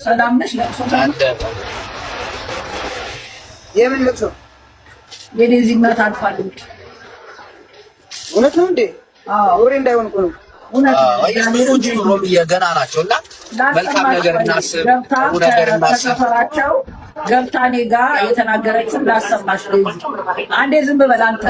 ሰላም ነሽ? ለቅሶ የምን ለቅሶ? የዴዚ እናት አልፋለች። እውነት ነው እንዴ? አዎ፣ ወሬ እንዳይሆን እኮ ነው። እውነት ነው። የገና ናቸውና መልካም ነገር እናስብ፣ ጥሩ ነገር እናስብ። ሰፈራቸው ገብታ እኔ ጋር የተናገረችውን ላሰማሽ። አንዴ ዝም በል አንተ።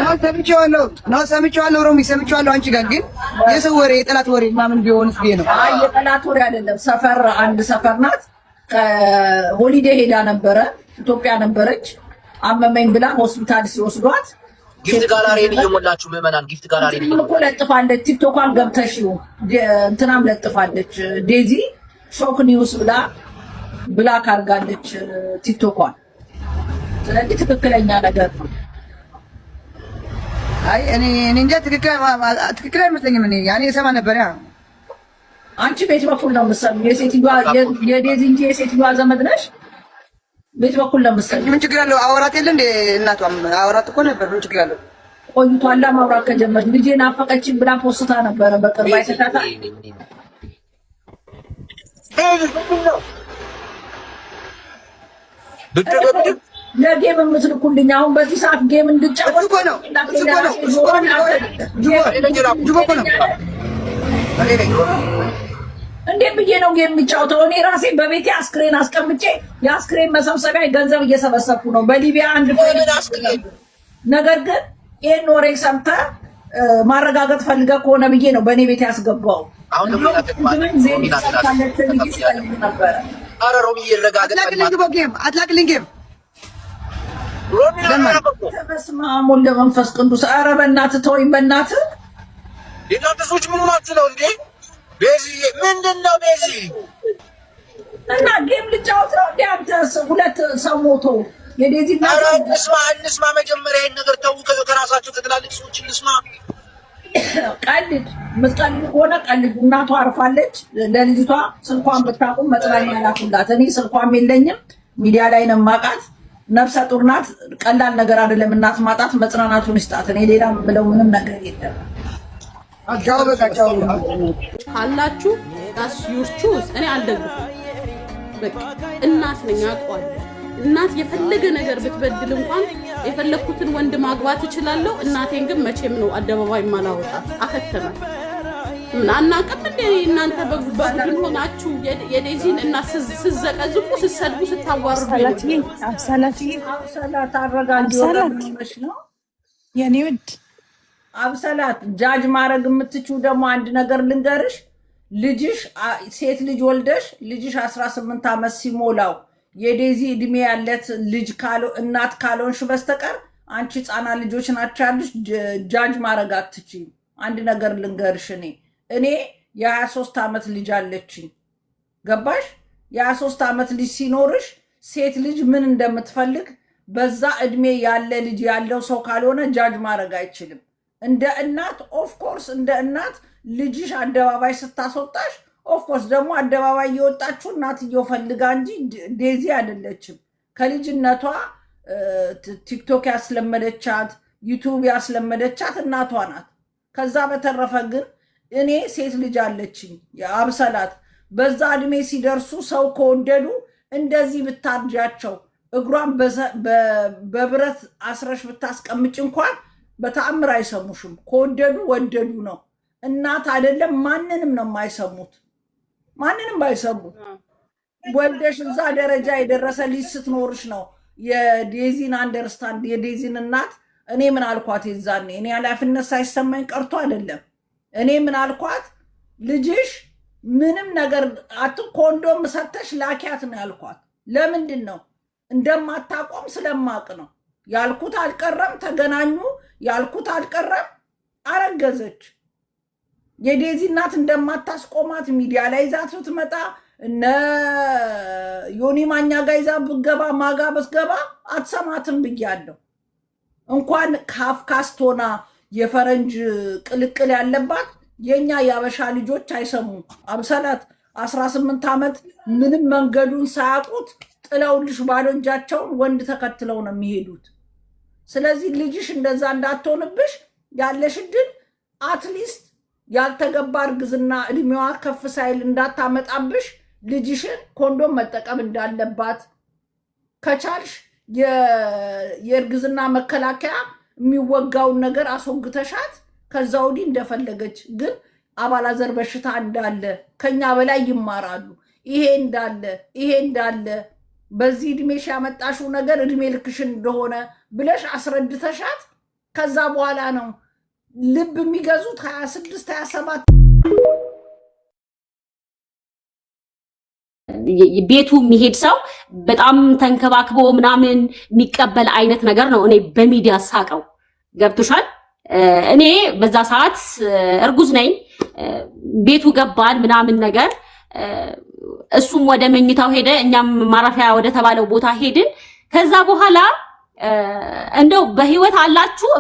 ሰምቼዋለሁ ሮሚ፣ ሰምቼዋለሁ። አንቺ ጋር ግን የሰው ወሬ፣ የጠላት ወሬ ምናምን ቢሆንስ ብዬ ነው። አይ የጠላት ወሬ አይደለም። ሰፈር አንድ ሰፈር ናት። ከሆሊዴ ሄዳ ነበረ፣ ኢትዮጵያ ነበረች። አመመኝ ብላ ሆስፒታል ሲወስዷት ጊፍት ጋላሪን እየሞላችሁ ምዕመናን ጊፍት ጋላሪን እኮ ለጥፋለች። ቲክቶኳን ገብተሽ እንትናም ለጥፋለች። ዴዚ ሾክ ኒውስ ብላ ብላክ አድርጋለች ቲክቶኳን። ስለዚህ ትክክለኛ ነገር ነው። አይ እኔ እንጃ ትክክል አይመስለኝም። እኔ ያኔ የሰማ ነበር። ያ አንቺ ቤት በኩል ነው የምትሰሚው። የሴትዮዋ የዴዚ እንጂ የሴትዮዋ ዘመድ ነሽ። ቤት በኩል ነው የምትሰሚው። ምን ችግር አለው? አወራት የለ እንደ እናቷም አወራት እኮ ነበር። ምን ችግር አለው? ቆይቷላ ማውራት ከጀመረች። ልጄን ናፈቀችኝ ብላ ፖስታ ነበረ በቅርብ አይተካታ። ለጌም የምትልኩልኝ አሁን በዚህ ሰዓት ጌም እንድጫወት እኮ ነው። እንዴት ብዬ ነው ጌም የሚጫወተው? እኔ ራሴ በቤቴ አስክሬን አስቀምጬ የአስክሬን መሰብሰቢያ ገንዘብ እየሰበሰብኩ ነው። በሊቢያ አንድ ነገር ግን ይህን ወሬ ሰምተህ ማረጋገጥ ፈልገህ ከሆነ ብዬ ነው በእኔ ቤት ያስገባው። አትላክልኝ ጌም በስመ አብ ወወልድ ወመንፈስ ቅዱስ። ኧረ በእናትህ ተወኝ፣ በእናትህ የናተሶች ምን ሆናችሁ ነው እንዴ? ቤዚ ምንድን ነው ቤዚ? እና ጌም ልጫወት ነው እንዴ? አንተ ሁለት ሰው ሞቶ የዴዚ እንስማ መጀመሪያ ይሄን ነገር ተው። ከራሳቸው ትላልቅ ሰዎች እንስማ። ቀልድ ምትቀልድ ከሆነ ቀልድ። እናቷ አርፋለች። ለልጅቷ ስልኳን ብታቁም መጽናኛ ላኩላት። እኔ ስልኳም የለኝም፣ ሚዲያ ላይ ነው የማውቃት። ነፍሰ ጡር ናት። ቀላል ነገር አይደለም እናት ማጣት። መጽናናቱን ይስጣት። እኔ ሌላ ብለው ምንም ነገር የለም። ካላችሁ ዳስ ዩር ቹዝ። እኔ አልደግፍም። በቃ እናት ነኝ አውቀዋለሁ። እናት የፈለገ ነገር ብትበድል እንኳን የፈለኩትን ወንድ ማግባት እችላለሁ። እናቴን ግን መቼም ነው አደባባይ ማላወጣት። አከተመ ምን አናቀም እንደ እናንተ በቡድን ሆናችሁ የዴዚን እናት ስዘቀዝቁ ስሰድቡ ስታዋርዱ አብሰላት አረጋግጥ ነው የኔ ውድ አብሰላት። ጃጅ ማድረግ የምትችው ደግሞ አንድ ነገር ልንገርሽ። ልጅሽ ሴት ልጅ ወልደሽ ልጅሽ 18 ዓመት ሲሞላው የዴዚ እድሜ ያለት ልጅ እናት ካልሆንሽ በስተቀር አንቺ ህፃናት ልጆች ናቸው ያሉሽ። ጃጅ ማድረግ አትችይም። አንድ ነገር ልንገርሽ። እኔ የ23 ዓመት ልጅ አለችኝ። ገባሽ? የ23 ዓመት ልጅ ሲኖርሽ ሴት ልጅ ምን እንደምትፈልግ በዛ እድሜ ያለ ልጅ ያለው ሰው ካልሆነ ጃጅ ማድረግ አይችልም። እንደ እናት ኦፍኮርስ እንደ እናት ልጅሽ አደባባይ ስታስወጣሽ ኦፍኮርስ ደግሞ አደባባይ የወጣችሁ እናትየው ፈልጋ እንጂ ዴዚ አይደለችም። ከልጅነቷ ቲክቶክ ያስለመደቻት ዩቱብ ያስለመደቻት እናቷ ናት። ከዛ በተረፈ ግን እኔ ሴት ልጅ አለችኝ የአብሰላት። በዛ እድሜ ሲደርሱ ሰው ከወደዱ እንደዚህ ብታርጃቸው እግሯን በብረት አስረሽ ብታስቀምጭ እንኳን በተአምር አይሰሙሽም። ከወደዱ ወደዱ ነው። እናት አይደለም ማንንም ነው የማይሰሙት። ማንንም ባይሰሙት ወልደሽ እዛ ደረጃ የደረሰ ልጅ ስትኖርሽ ነው የዴዚን አንደርስታንድ የዴዚን እናት። እኔ ምን አልኳት የዛኔ? እኔ ኃላፊነት ሳይሰማኝ ቀርቶ አይደለም። እኔ ምን አልኳት? ልጅሽ ምንም ነገር ኮንዶም ሰተሽ ላኪያት ነው ያልኳት። ለምንድን ነው? እንደማታቆም ስለማቅ ነው ያልኩት። አልቀረም ተገናኙ ያልኩት አልቀረም። አረገዘች። የዴዚ እናት እንደማታስቆማት ሚዲያ ላይ ይዛት ስትመጣ እነ ዮኒ ማኛ ጋር ይዛ ብገባ ማጋ በስገባ አትሰማትም ብያለሁ። እንኳን ካፍካስቶና የፈረንጅ ቅልቅል ያለባት የኛ ያበሻ ልጆች አይሰሙም። አብሰላት 18 ዓመት ምንም መንገዱን ሳያውቁት ጥለውልሽ ባዶ እጃቸውን ወንድ ተከትለው ነው የሚሄዱት። ስለዚህ ልጅሽ እንደዛ እንዳትሆንብሽ ያለሽ እድል አትሊስት ያልተገባ እርግዝና እድሜዋ ከፍ ሳይል እንዳታመጣብሽ ልጅሽን ኮንዶም መጠቀም እንዳለባት ከቻልሽ የእርግዝና መከላከያ የሚወጋውን ነገር አስወግተሻት ከዛ ወዲህ እንደፈለገች ግን አባላዘር በሽታ እንዳለ ከኛ በላይ ይማራሉ። ይሄ እንዳለ በዚህ እድሜሽ ያመጣሽው ነገር እድሜ ልክሽን እንደሆነ ብለሽ አስረድተሻት ከዛ በኋላ ነው ልብ የሚገዙት 26 27 ቤቱ የሚሄድ ሰው በጣም ተንከባክቦ ምናምን የሚቀበል አይነት ነገር ነው። እኔ በሚዲያ ሳቀው ገብቶሻል። እኔ በዛ ሰዓት እርጉዝ ነኝ። ቤቱ ገባን ምናምን ነገር እሱም ወደ መኝታው ሄደ፣ እኛም ማረፊያ ወደ ተባለው ቦታ ሄድን። ከዛ በኋላ እንደው በህይወት አላችሁ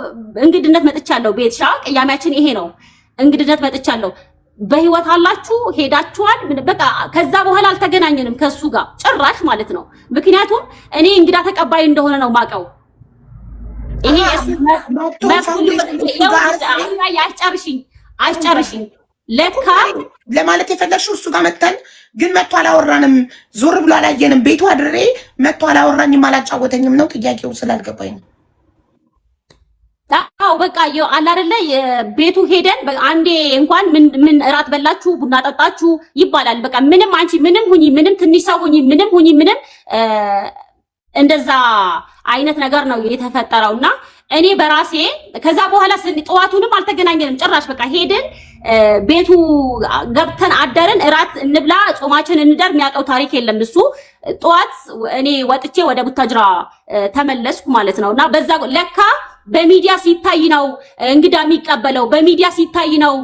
እንግድነት መጥቻለሁ። ቤትሻ ቅያሜያችን ይሄ ነው። እንግድነት መጥቻለሁ በህይወት አላችሁ ሄዳችኋል። በቃ ከዛ በኋላ አልተገናኘንም ከሱ ጋር ጭራሽ ማለት ነው። ምክንያቱም እኔ እንግዳ ተቀባይ እንደሆነ ነው ማቀው። ይሄ አስጨርሽኝ ለካ ለማለት የፈለግሽው እሱ ጋር መተን ግን መጥቶ አላወራንም፣ ዞር ብሎ አላየንም። ቤቱ አድሬ መጥቶ አላወራኝም፣ አላጫወተኝም ነው ጥያቄው ስላልገባኝ ነው። አዎ በቃ አለ አይደለ ቤቱ ሄደን አንዴ እንኳን ምን እራት በላችሁ ቡና ጠጣችሁ ይባላል። በቃ ምንም አንቺ ምንም ሁኚ ምንም ትንሽ ሰው ሁኚ ምንም ሁኚ ምንም እንደዛ አይነት ነገር ነው የተፈጠረውና እኔ በራሴ ከዛ በኋላ ጠዋቱንም አልተገናኘንም ጭራሽ። በቃ ሄድን ቤቱ ገብተን አደርን፣ እራት እንብላ ጾማችን እንደር የሚያውቀው ታሪክ የለም እሱ። ጠዋት እኔ ወጥቼ ወደ ቡታጅራ ተመለስኩ ማለት ነውና በዛ ለካ በሚዲያ ሲታይ ነው እንግዳ የሚቀበለው፣ በሚዲያ ሲታይ ነው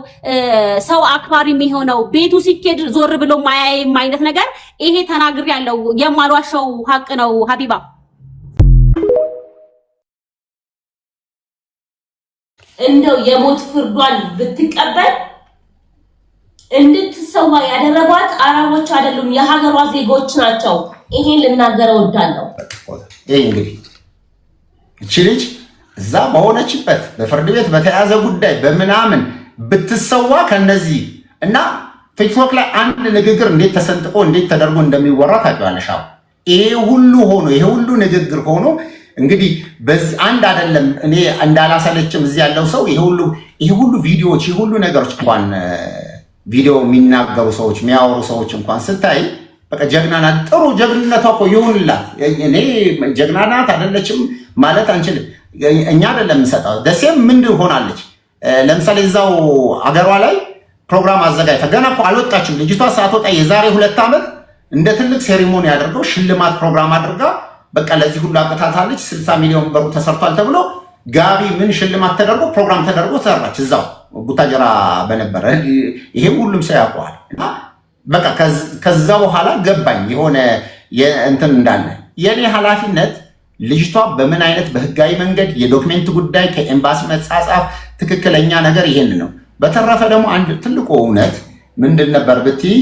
ሰው አክባሪ የሚሆነው። ቤቱ ሲኬድ ዞር ብሎ ማያየም አይነት ነገር ይሄ ተናግሬያለሁ። የማልዋሻው ሀቅ ነው ሀቢባ። እንደው የሞት ፍርዷን ብትቀበል እንድትሰዋ ያደረጓት አረቦች አይደሉም የሀገሯ ዜጎች ናቸው። ይሄን ልናገር እወዳለሁ። ይሄ እንግዲህ እቺ ልጅ እዛ በሆነችበት በፍርድ ቤት በተያዘ ጉዳይ በምናምን ብትሰዋ ከነዚህ እና ፌስቡክ ላይ አንድ ንግግር እንዴት ተሰንጥቆ እንዴት ተደርጎ እንደሚወራ ታውቂዋለሽ። ይሄ ሁሉ ሆኖ ይሄ ሁሉ ንግግር ሆኖ እንግዲህ በዚህ አንድ አይደለም። እኔ እንዳላሰለችም እዚህ ያለው ሰው ይሄ ሁሉ ቪዲዮዎች ይሄ ሁሉ ነገሮች እንኳን ቪዲዮ የሚናገሩ ሰዎች የሚያወሩ ሰዎች እንኳን ስታይ በቃ ጀግና ናት። ጥሩ ጀግንነቷ እኮ ይሁንላት። እኔ ጀግና ናት አይደለችም ማለት አንችልም። እኛ አይደለም እንሰጣው ደሴም ምን ሆናለች። ለምሳሌ እዛው አገሯ ላይ ፕሮግራም አዘጋጅታ ገና እኮ አልወጣችም ልጅቷ። ሳትወጣ የዛሬ 2 ዓመት እንደ ትልቅ ሴሪሞኒ ያደርገው ሽልማት ፕሮግራም አድርጋ በቃ ለዚህ ሁሉ አቀታታለች። 60 ሚሊዮን ብር ተሰርቷል ተብሎ ጋቢ ምን ሽልማት ተደርጎ ፕሮግራም ተደርጎ ሰራች እዛው ቡታጀራ በነበረ። ይሄም ሁሉም ሰው ያውቀዋል። እና በቃ ከዛ በኋላ ገባኝ የሆነ እንትን እንዳለ የኔ ኃላፊነት ልጅቷ በምን አይነት በህጋዊ መንገድ የዶክሜንት ጉዳይ ከኤምባሲ መጻጻፍ ትክክለኛ ነገር ይሄን ነው። በተረፈ ደግሞ አንድ ትልቁ እውነት ምንድን ነበር ብትይ